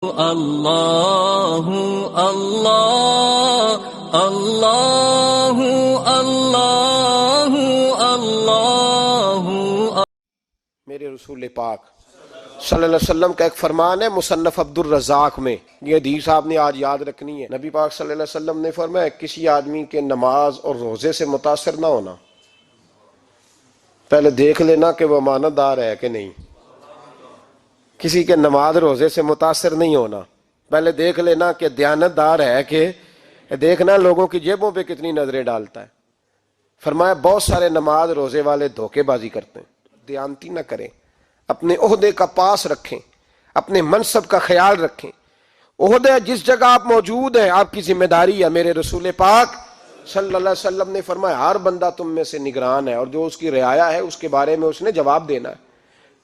اللہ اللہ اللہ اللہ اللہ۔ میرے رسول پاک صلی اللہ علیہ وسلم کا ایک فرمان ہے مصنف عبد الرزاق میں، یہ حدیث آپ نے آج یاد رکھنی ہے۔ نبی پاک صلی اللہ علیہ وسلم نے فرمایا کسی آدمی کے نماز اور روزے سے متاثر نہ ہونا، پہلے دیکھ لینا کہ وہ امانت دار ہے کہ نہیں۔ کسی کے نماز روزے سے متاثر نہیں ہونا، پہلے دیکھ لینا کہ دیانت دار ہے کہ دیکھنا لوگوں کی جیبوں پہ کتنی نظریں ڈالتا ہے۔ فرمایا بہت سارے نماز روزے والے دھوکے بازی کرتے ہیں، دیانتی نہ کریں، اپنے عہدے کا پاس رکھیں، اپنے منصب کا خیال رکھیں۔ عہدے جس جگہ آپ موجود ہیں آپ کی ذمہ داری ہے۔ میرے رسول پاک صلی اللہ علیہ وسلم نے فرمایا ہر بندہ تم میں سے نگران ہے، اور جو اس کی رعایا ہے اس کے بارے میں اس نے جواب دینا ہے۔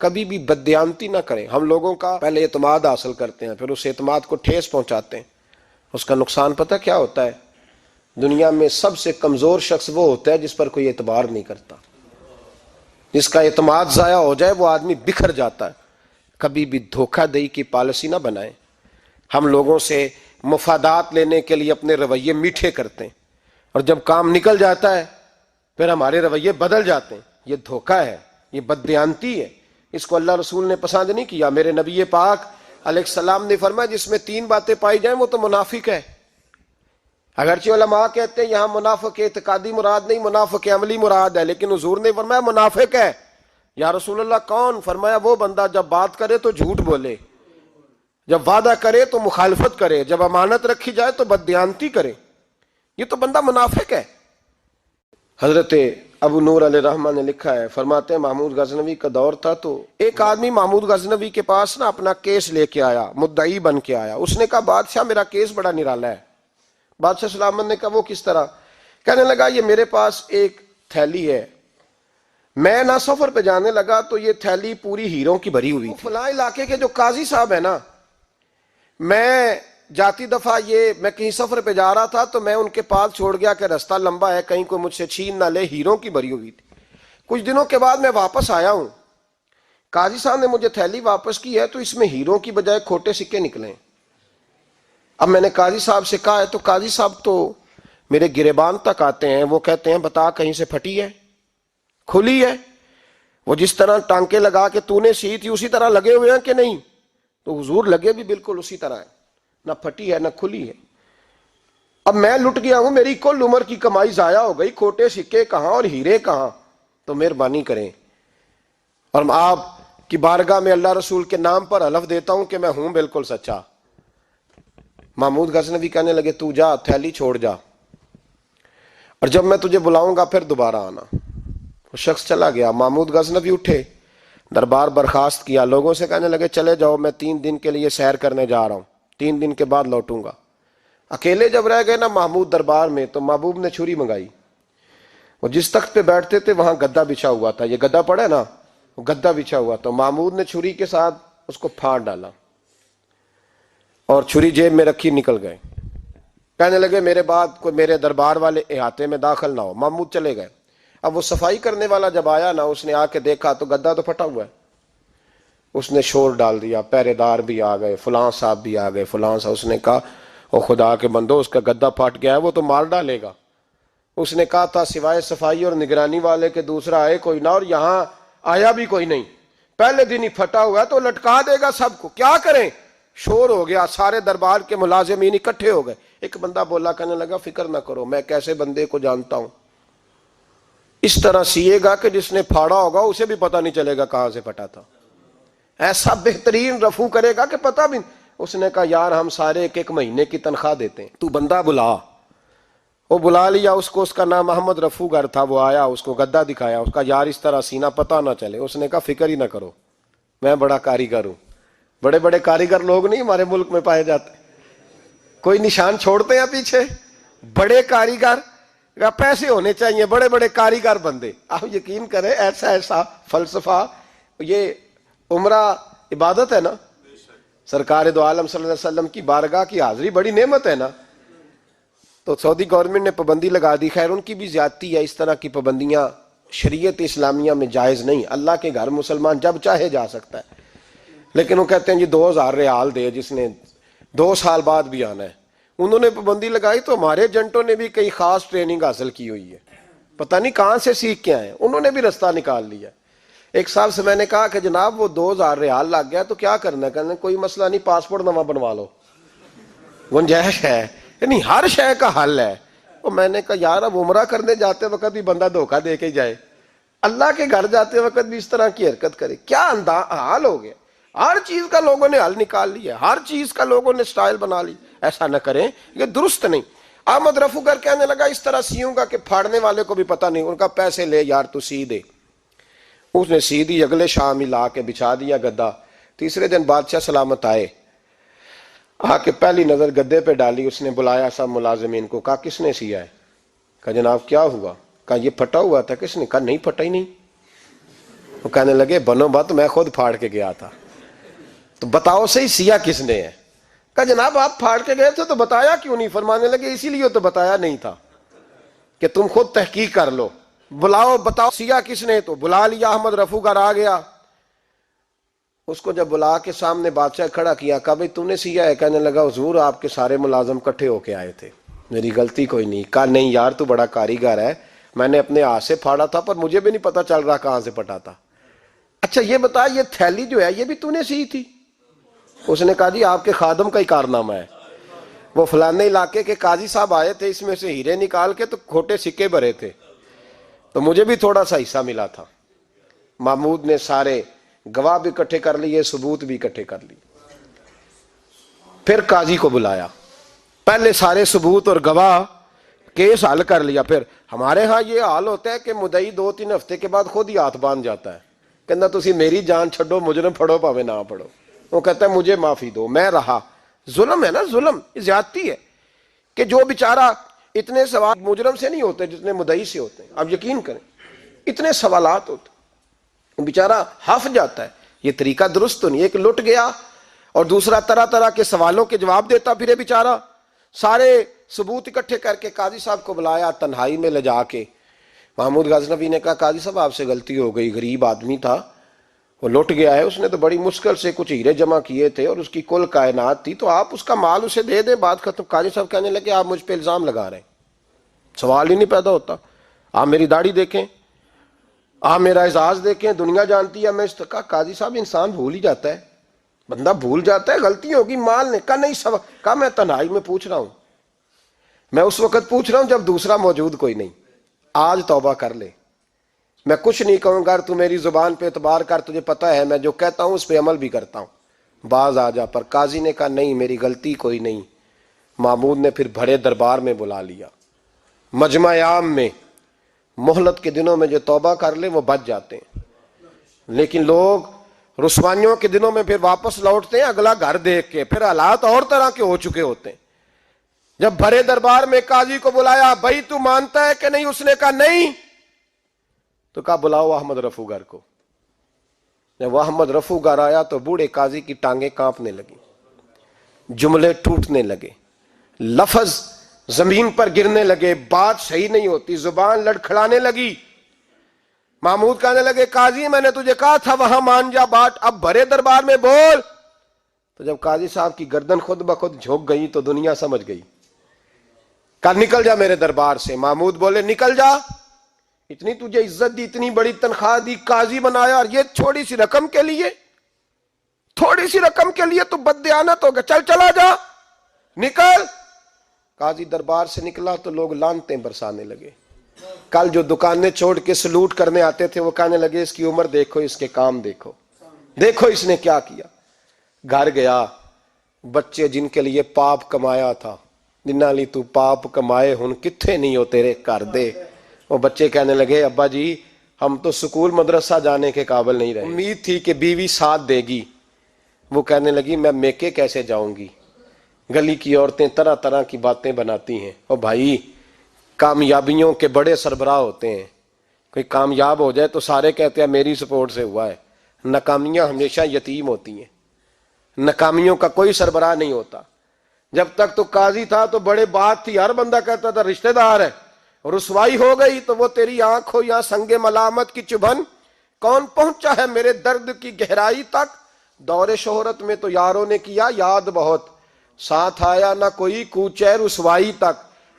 کبھی بھی بددیانتی نہ کریں۔ ہم لوگوں کا پہلے اعتماد حاصل کرتے ہیں، پھر اس اعتماد کو ٹھیس پہنچاتے ہیں۔ اس کا نقصان پتہ کیا ہوتا ہے؟ دنیا میں سب سے کمزور شخص وہ ہوتا ہے جس پر کوئی اعتبار نہیں کرتا۔ جس کا اعتماد ضائع ہو جائے وہ آدمی بکھر جاتا ہے۔ کبھی بھی دھوکہ دہی کی پالیسی نہ بنائیں۔ ہم لوگوں سے مفادات لینے کے لیے اپنے رویے میٹھے کرتے ہیں، اور جب کام نکل جاتا ہے پھر ہمارے رویے بدل جاتے ہیں۔ یہ دھوکہ ہے، یہ بددیانتی ہے۔ اس کو اللہ رسول نے پسند نہیں کیا۔ میرے نبی پاک علیہ السلام نے فرمایا جس میں تین باتیں پائی جائیں وہ تو منافق ہے۔ اگرچہ علماء کہتے ہیں یہاں منافق اعتقادی مراد نہیں، منافق عملی مراد ہے، لیکن حضور نے فرمایا منافق ہے۔ یا رسول اللہ کون؟ فرمایا وہ بندہ جب بات کرے تو جھوٹ بولے، جب وعدہ کرے تو مخالفت کرے، جب امانت رکھی جائے تو بددیانتی کرے، یہ تو بندہ منافق ہے۔ حضرت ابو نور علیہ رحمہ نے لکھا ہے، فرماتے ہیں محمود غزنوی کا دور تھا تو ایک آدمی محمود غزنوی کے پاس نا اپنا کیس لے کے آیا، مدعی بن کے آیا۔ اس نے کہا بادشاہ میرا کیس بڑا نرالا ہے۔ بادشاہ سلامت نے کہا وہ کس طرح؟ کہنے لگا یہ میرے پاس ایک تھیلی ہے، میں نہ سفر پہ جانے لگا تو یہ تھیلی پوری ہیروں کی بھری ہوئی تھی۔ فلاں علاقے کے جو قاضی صاحب ہے نا، میں جاتی دفعہ میں کہیں سفر پہ جا رہا تھا تو میں ان کے پاس چھوڑ گیا کہ رستہ لمبا ہے، کہیں کوئی مجھ سے چھین نہ لے، ہیروں کی بھری ہوئی تھی۔ کچھ دنوں کے بعد میں واپس آیا ہوں، قاضی صاحب نے مجھے تھیلی واپس کی ہے تو اس میں ہیروں کی بجائے کھوٹے سکے نکلے ہیں۔ اب میں نے قاضی صاحب سے کہا ہے تو قاضی صاحب تو میرے گریبان تک آتے ہیں، وہ کہتے ہیں بتا کہیں سے پھٹی ہے، کھلی ہے؟ وہ جس طرح ٹانکے لگا کے تو نے سی تھی اسی طرح لگے ہوئے ہیں کہ نہیں؟ تو حضور لگے بھی بالکل اسی طرح ہے، نہ پھٹی ہے نہ کھلی ہے۔ اب میں لٹ گیا ہوں، میری کل عمر کی کمائی ضائع ہو گئی، کھوٹے سکے کہاں اور ہیرے کہاں؟ تو مہربانی کریں، اور آپ کی بارگاہ میں اللہ رسول کے نام پر حلف دیتا ہوں کہ میں ہوں بالکل سچا۔ محمود غزنوی کہنے لگے تو جا، تھیلی چھوڑ جا، اور جب میں تجھے بلاؤں گا پھر دوبارہ آنا۔ وہ شخص چلا گیا۔ محمود غزنوی اٹھے، دربار برخاست کیا، لوگوں سے کہنے لگے چلے جاؤ میں 3 دن کے لیے سیر کرنے جا رہا ہوں، 3 دن کے بعد لوٹوں گا۔ اکیلے جب رہ گئے نا محمود دربار میں تو محبوب نے چھری منگائی۔ وہ جس تخت پہ بیٹھتے تھے وہاں گدا بچھا ہوا تھا، یہ گدا پڑا ہے نا، وہ گدا بچھا ہوا تھا۔ محمود نے چھری کے ساتھ اس کو پھاڑ ڈالا اور چھری جیب میں رکھی نکل گئے۔ کہنے لگے میرے بعد کوئی میرے دربار والے احاطے میں داخل نہ ہو۔ محمود چلے گئے۔ اب وہ صفائی کرنے والا جب آیا نا، اس نے آ کے دیکھا تو گدا تو پھٹا ہوا ہے۔ اس نے شور ڈال دیا، پہرے دار بھی آ گئے، فلاں صاحب بھی آ گئے، فلاں صاحب۔ اس نے کہا او خدا کے بندو، اس کا گدا پھٹ گیا ہے، وہ تو مار ڈالے گا۔ اس نے کہا تھا سوائے صفائی اور نگرانی والے کے دوسرا آئے کوئی نہ، اور یہاں آیا بھی کوئی نہیں، پہلے دن ہی پھٹا ہوا ہے تو لٹکا دے گا سب کو، کیا کریں؟ شور ہو گیا، سارے دربار کے ملازمین اکٹھے ہو گئے۔ ایک بندہ بولا، کہنے لگا فکر نہ کرو، میں کیسے بندے کو جانتا ہوں، اس طرح سیے گا کہ جس نے پھاڑا ہوگا اسے بھی پتہ نہیں چلے گا کہاں سے پھٹا تھا، ایسا بہترین رفو کرے گا کہ پتہ بھی۔ اس نے کہا یار ہم سارے ایک مہینے کی تنخواہ دیتے ہیں، تو بندہ بلا۔ وہ بلا لیا اس کو، اس کا نام محمد رفو گر تھا۔ وہ آیا، اس کو گدا دکھایا، اس کا یار اس طرح سینہ پتہ نہ چلے۔ اس نے کہا فکر ہی نہ کرو، میں بڑا کاریگر ہوں۔ بڑے بڑے کاریگر لوگ نہیں ہمارے ملک میں پائے جاتے، کوئی نشان چھوڑتے ہیں پیچھے؟ بڑے کاریگر، پیسے ہونے چاہیے، بڑے بڑے کاریگر بندے۔ آپ یقین کریں ایسا فلسفہ، یہ عمرہ عبادت ہے نا، سرکار دو عالم صلی اللہ علیہ وسلم کی بارگاہ کی حاضری بڑی نعمت ہے نا۔ تو سعودی گورنمنٹ نے پابندی لگا دی، خیر ان کی بھی زیادتی ہے، اس طرح کی پابندیاں شریعت اسلامیہ میں جائز نہیں۔ اللہ کے گھر مسلمان جب چاہے جا سکتا ہے، لیکن وہ کہتے ہیں جی 2000 ریال دے جس نے 2 سال بعد بھی آنا ہے. انہوں نے پابندی لگائی تو ہمارے ایجنٹوں نے بھی کئی خاص ٹریننگ حاصل کی ہوئی ہے, پتہ نہیں کہاں سے سیکھ کے آئے, انہوں نے بھی رستہ نکال لیا. ایک صاحب سے میں نے کہا کہ جناب وہ 2000 ریال لگ گیا تو کیا کرنا ہے؟ کہنے کوئی مسئلہ نہیں, پاسپورٹ نواں بنوا لو, گنجائش ہے. یعنی ہر شے کا حل ہے. اور میں نے کہا یار اب عمرہ کرنے جاتے وقت بھی بندہ دھوکہ دے کے جائے, اللہ کے گھر جاتے وقت بھی اس طرح کی حرکت کرے, کیا حال ہو گیا. ہر چیز کا لوگوں نے حل نکال لیا, ہر چیز کا لوگوں نے سٹائل بنا لی. ایسا نہ کریں, یہ درست نہیں. احمد رفو گر کہنے لگا اس طرح سیوں گا کہ پھاڑنے والے کو بھی پتہ نہیں. ان کا پیسے لے یار تو سی دے. اس نے سی دی, اگلے شام ہی لا کے بچھا دیا گدا. تیسرے دن بادشاہ سلامت آئے, آ کے پہلی نظر گدے پہ ڈالی. اس نے بلایا سب ملازمین کو, کہا کس نے سیا ہے؟ کہا جناب کیا ہوا؟ کہا یہ پھٹا ہوا تھا. کس نے؟ کہا نہیں پھٹا ہی نہیں. وہ کہنے لگے بنو بات, میں خود پھاڑ کے گیا تھا. تو بتاؤ صحیح سیا کس نے ہے؟ کہا جناب آپ پھاڑ کے گئے تھے تو بتایا کیوں نہیں؟ فرمانے لگے اسی لیے تو بتایا نہیں تھا کہ تم خود تحقیق کر لو. بلاؤ بتاؤ سیا کس نے. تو بلا لیا. احمد رفو گر آ گیا. اس کو جب بلا کے سامنے بادشاہ کھڑا کیا, کہا بھائی تو نے سیا ہے؟ کہنے لگا حضور آپ کے سارے ملازم کٹھے ہو کے آئے تھے, میری غلطی کوئی نہیں. کہا نہیں یار تو بڑا کاریگر ہے, میں نے اپنے ہاتھ سے پھاڑا تھا پر مجھے بھی نہیں پتا چل رہا کہاں سے پھٹا تھا. اچھا یہ بتا یہ تھیلی جو ہے یہ بھی تو نے سی تھی؟ اس نے کہا جی آپ کے خادم کا ہی کارنامہ ہے. وہ فلانے علاقے کے قاضی صاحب آئے تھے, اس میں سے ہیرے نکال کے تو کھوٹے سکے بھرے تھے, تو مجھے بھی تھوڑا سا حصہ ملا تھا. محمود نے سارے گواہ بھی اکٹھے کر لیے, ثبوت بھی اکٹھے کر لیے. پھر قاضی کو بلایا, پہلے سارے ثبوت اور گواہ کیس حل کر لیا. پھر ہمارے ہاں یہ حال ہوتا ہے کہ مدعی 2-3 ہفتے کے بعد خود ہی ہاتھ باندھ جاتا ہے, کہنا تسی میری جان چھڈو, مجرم پھڑو پاوے نہ پڑھو. وہ کہتا ہے مجھے معافی دو, میں رہا. ظلم ہے نا, ظلم زیادتی ہے کہ جو بیچارہ اتنے سوال مجرم سے نہیں ہوتے جتنے مدعی سے ہوتے ہیں. آپ یقین کریں اتنے سوالات ہوتے, بیچارہ ہف جاتا ہے. یہ طریقہ درست تو نہیں. ایک لٹ گیا اور دوسرا طرح طرح کے سوالوں کے جواب دیتا پھرے بیچارہ. سارے ثبوت اکٹھے کر کے قاضی صاحب کو بلایا تنہائی میں لے جا کے. محمود غزنوی نے کہا قاضی صاحب آپ سے غلطی ہو گئی, غریب آدمی تھا, وہ لٹ گیا ہے, اس نے تو بڑی مشکل سے کچھ ہیرے جمع کیے تھے اور اس کی کل کائنات تھی, تو آپ اس کا مال اسے دے دیں, بات ختم. قاضی صاحب کہنے لگے آپ مجھ پہ الزام لگا رہے ہیں, سوال ہی نہیں پیدا ہوتا. آپ میری داڑھی دیکھیں, آپ میرا اعزاز دیکھیں, دنیا جانتی ہے میں اس کا. قاضی صاحب انسان بھول ہی جاتا ہے, بندہ بھول جاتا ہے, غلطی ہوگی. مال نے کہا نہیں سوال. کہا میں تنہائی میں پوچھ رہا ہوں, میں اس وقت پوچھ رہا ہوں جب دوسرا موجود کوئی نہیں. آج توبہ کر لے, میں کچھ نہیں کہوں گا, تو میری زبان پہ اعتبار کر, تجھے پتا ہے میں جو کہتا ہوں اس پہ عمل بھی کرتا ہوں, باز آ جا. پر قاضی نے کہا نہیں میری غلطی کوئی نہیں. محمود نے پھر بڑے دربار میں بلا لیا, مجمع عام میں. مہلت کے دنوں میں جو توبہ کر لے وہ بچ جاتے ہیں, لیکن لوگ رسوائیوں کے دنوں میں پھر واپس لوٹتے ہیں اگلا گھر دیکھ کے, پھر حالات اور طرح کے ہو چکے ہوتے ہیں. جب بڑے دربار میں قاضی کو بلایا, بھائی تو مانتا ہے کہ نہیں؟ اس نے کہا نہیں. تو کہا بلاؤ احمد رفو گر کو. جب احمد رفو گر آیا تو بوڑھے قاضی کی ٹانگیں کانپنے لگی, جملے ٹوٹنے لگے, لفظ زمین پر گرنے لگے, بات صحیح نہیں ہوتی, زبان لڑکھڑانے لگی. محمود کہنے لگے قاضی میں نے تجھے کہا تھا وہاں مان جا بات, اب بڑے دربار میں بول. تو جب قاضی صاحب کی گردن خود بخود جھک گئی تو دنیا سمجھ گئی. کہا نکل جا میرے دربار سے. محمود بولے نکل جا, اتنی تجھے عزت دی, اتنی بڑی تنخواہ دی, قاضی بنایا, اور یہ تھوڑی سی رقم کے لیے, تھوڑی سی رقم کے لیے تو بددیانت ہو گیا, چل چلا جا, نکل. قاضی دربار سے نکلا تو لوگ لعنتیں برسانے لگے. کل جو دکانیں چھوڑ کے سلوٹ کرنے آتے تھے وہ کہنے لگے اس کی عمر دیکھو, اس کے کام دیکھو, دیکھو اس نے کیا کیا. گھر گیا, بچے جن کے لیے پاپ کمایا تھا, جنہاں لی تو پاپ کمائے ہن کتھے نہیں ہو تیرے کر دے. وہ بچے کہنے لگے ابا جی ہم تو سکول مدرسہ جانے کے قابل نہیں رہے, امید تھی کہ بیوی ساتھ دے گی. وہ کہنے لگی میں میکے کیسے جاؤں گی, گلی کی عورتیں طرح طرح کی باتیں بناتی ہیں. اور بھائی کامیابیوں کے بڑے سربراہ ہوتے ہیں, کوئی کامیاب ہو جائے تو سارے کہتے ہیں میری سپورٹ سے ہوا ہے. ناکامیاں ہمیشہ یتیم ہوتی ہیں, ناکامیوں کا کوئی سربراہ نہیں ہوتا. جب تک تو قاضی تھا تو بڑے بات تھی, ہر بندہ کہتا تھا رشتہ دار ہے. رسوائی ہو گئی تو وہ تیری آنکھ ہو یا سنگ ملامت کی چبھن, کون پہنچا ہے میرے درد کی گہرائی تک, دور شہرت میں تو یاروں نے کیا یاد بہت، ساتھ آیا نہ کوئی کوچے رسوائی تک،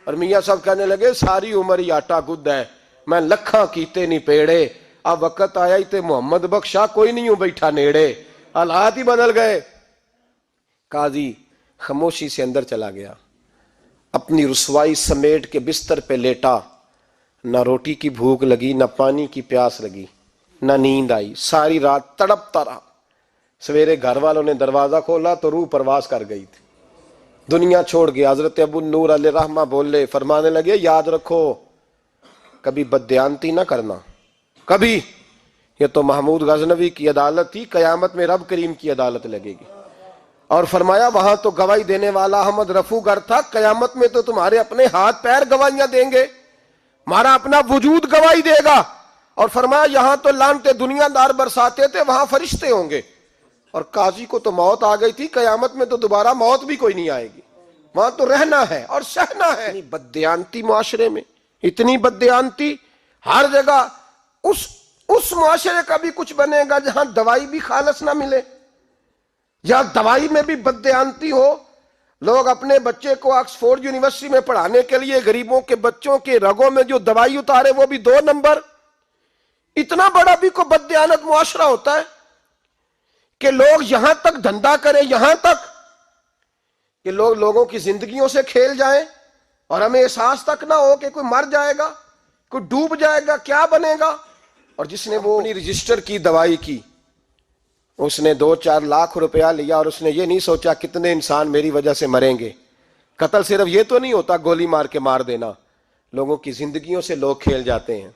اور میاں صاحب کہنے لگے ساری عمر ہی آٹا گد ہے، میں لکھاں کیتے نہیں پیڑے، اب وقت آیا ہی تے محمد بخشا کوئی نہیں ہوں بیٹھا نیڑے، حالات ہی بدل گئے۔ قاضی خاموشی سے اندر چلا گیا، اپنی رسوائی سمیٹ کے بستر پہ لیٹا، نہ روٹی کی بھوک لگی، نہ پانی کی پیاس لگی، نہ نیند آئی، ساری رات تڑپتا رہا۔ سویرے گھر والوں نے دروازہ کھولا تو روح پرواز کر گئی تھی، دنیا چھوڑ گیا۔ حضرت ابو النور علیہ رحمہ بولے، فرمانے لگے یاد رکھو کبھی بددیانتی نہ کرنا، کبھی، یہ تو محمود غزنوی کی عدالت تھی، قیامت میں رب کریم کی عدالت لگے گی۔ اور فرمایا وہاں تو گواہی دینے والا احمد رفو گر تھا، قیامت میں تو تمہارے اپنے ہاتھ پیر گواہیاں دیں گے، ہمارا اپنا وجود گواہی دے گا۔ اور فرمایا یہاں تو لعنتیں دنیا دار برساتے تھے، وہاں فرشتے ہوں گے۔ اور قاضی کو تو موت آ گئی تھی، قیامت میں تو دوبارہ موت بھی کوئی نہیں آئے گی، وہاں تو رہنا ہے اور سہنا ہے۔ اتنی بددیانتی معاشرے میں، اتنی بددیانتی ہر جگہ۔ اس معاشرے کا بھی کچھ بنے گا جہاں دوائی بھی خالص نہ ملے، یا دوائی میں بھی بددیانتی ہو، لوگ اپنے بچے کو آکسفورڈ یونیورسٹی میں پڑھانے کے لیے غریبوں کے بچوں کے رگوں میں جو دوائی اتارے وہ بھی 2 نمبر۔ اتنا بڑا بھی کوئی بددیانت معاشرہ ہوتا ہے کہ لوگ یہاں تک دھندا کریں، یہاں تک کہ لوگ لوگوں کی زندگیوں سے کھیل جائیں اور ہمیں احساس تک نہ ہو کہ کوئی مر جائے گا، کوئی ڈوب جائے گا، کیا بنے گا۔ اور جس نے وہ اپنی رجسٹر کی دوائی کی، اس نے 2-4 لاکھ روپیہ لیا اور اس نے یہ نہیں سوچا کتنے انسان میری وجہ سے مریں گے۔ قتل صرف یہ تو نہیں ہوتا گولی مار کے مار دینا، لوگوں کی زندگیوں سے لوگ کھیل جاتے ہیں،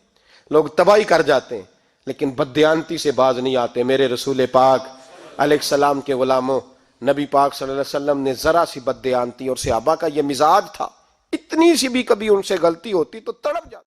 لوگ تباہی کر جاتے ہیں، لیکن بددیانتی سے باز نہیں آتے۔ میرے رسول پاک علیہ السلام کے غلاموں، نبی پاک صلی اللہ علیہ وسلم نے ذرا سی بددیانتی، اور صحابہ کا یہ مزاج تھا، اتنی سی بھی کبھی ان سے غلطی ہوتی تو تڑپ جاتے۔